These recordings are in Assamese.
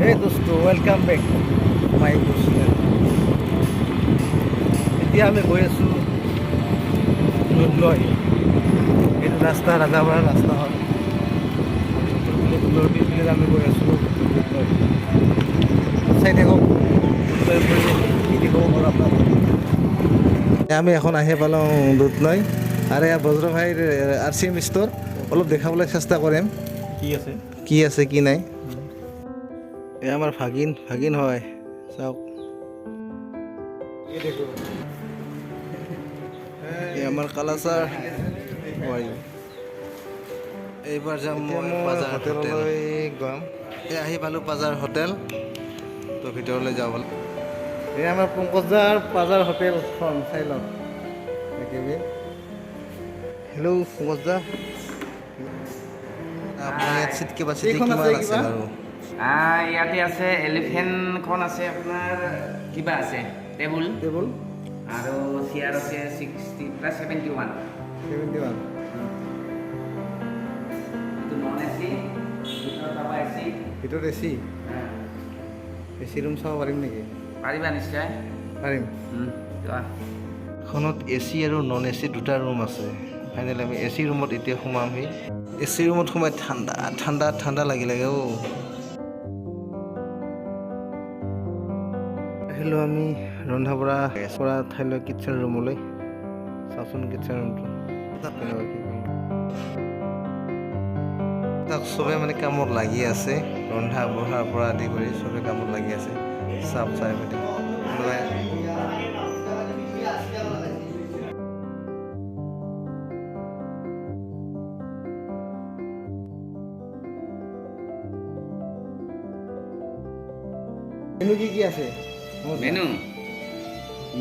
Hey dosto, welcome back to my YouTube channel. এতিয়া আমি গৈ আছোঁ দুধনৈ। এইটো ৰাস্তা ৰাজাপাৰা ৰাস্তা হয়। দুধনৈৰ পিছফালে আমি গৈ আছোঁ দুধনৈ। চাই থাকক দুধনৈৰ পৰিৱেশ কি দিব পাৰোঁ আপোনালোকক। আমি এখন আহি পালোঁ দুধনৈ আৰু ইয়াৰ বজ্ৰ ভাইৰ RCM ষ্ট'ৰ অলপ দেখাবলৈ চেষ্টা কৰিম কি আছে কি নাই। এয়া আমাৰ ভাগিন হয়, চাওক এই আমাৰ কালাচাৰ হয়। এইবাৰ যাম মই পাজাৰ হোটেললৈ যাম। এই আহি পালোঁ পাজাৰ হোটেল, তো ভিতৰলৈ যাব। এই আমাৰ পংকজাৰ পাজাৰ হোটেলখন চাই লওক একেবাৰে। হেল্ল' পংকজদা, আপোনাৰ ইয়াত চিট কেপাচিটি কিমান আছে বাৰু? ইয়াতে আছে এলিফেণ্টখন আছে, আপোনাৰ কিবা আছে টেবুল আৰু চেয়াৰ আছে 71 এইটো নন এচি, ভিতৰত এচি ৰুম চাব পাৰিম নেকি? পাৰিবা নিশ্চয় পাৰিম। এখনত এচি আৰু নন এচি দুটা ৰুম আছে। ফাইনেলি আমি এচি ৰুমত এতিয়া সোমামহি। এচি ৰুমত সোমাই ঠাণ্ডা লাগিলে অ'। আহিলোঁ আমি ৰন্ধা বঢ়া কৰা ঠাইলৈ কিটচেন ৰুমলৈ। চাওঁচোন কিটচেন ৰুমটো কেনেকুৱা কি তাক চবে মানে কামত লাগি আছে, ৰন্ধা বঢ়াৰ পৰা আদি কৰি চবে কামত লাগি আছে। চাপ চাই মেলি মেনু কি আছে?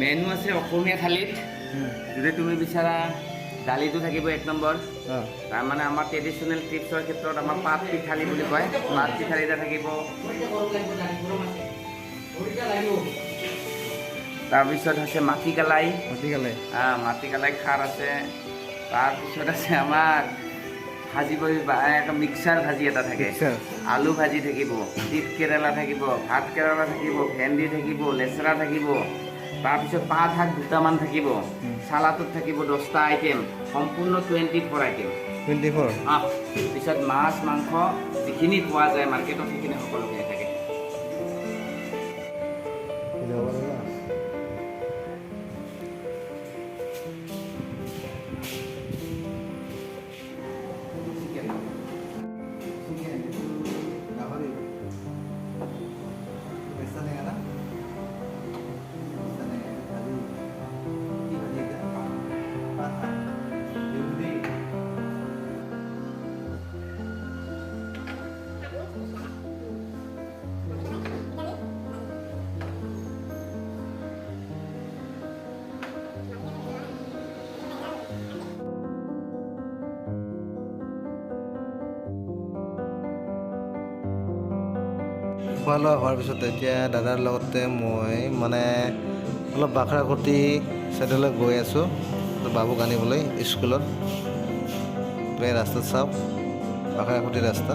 মেনু আছে অসমীয়া থালিত যদি তুমি বিচাৰা দালিটো থাকিব 1 নম্বৰ। তাৰমানে আমাৰ ট্ৰেডিশ্যনেল টিপছৰ ক্ষেত্ৰত আমাৰ পাত পিঠালি বুলি কয়। পাত পিঠালি এটা থাকিব, তাৰপিছত আছে মাটিকালাই খাৰ আছে। তাৰপিছত আছে আমাৰ ভাজি মিক্সাৰ ভাজি এটা থাকে, আলু ভাজি থাকিব, তিত কেৰেলা থাকিব, ভাত কেৰেলা থাকিব, ভেন্দি থাকিব, লেচেৰা থাকিব। তাৰপিছত পাত শাক দুটামান থাকিব, চালাডত থাকিব 10টা আইটেম, সম্পূৰ্ণ 24 আইটেম। পিছত মাছ মাংস যিখিনি পোৱা যায় মাৰ্কেটত সেইখিনি সকলোখিনি থাকে। খোৱা লোৱা হোৱাৰ পিছত এতিয়া দাদাৰ লগতে মই মানে অলপ বাখৰাকুটি ছাইডলৈ গৈ আছোঁ বাবুক আনিবলৈ স্কুলত। এই ৰাস্তাত চাওক বাখৰাকুটি ৰাস্তা।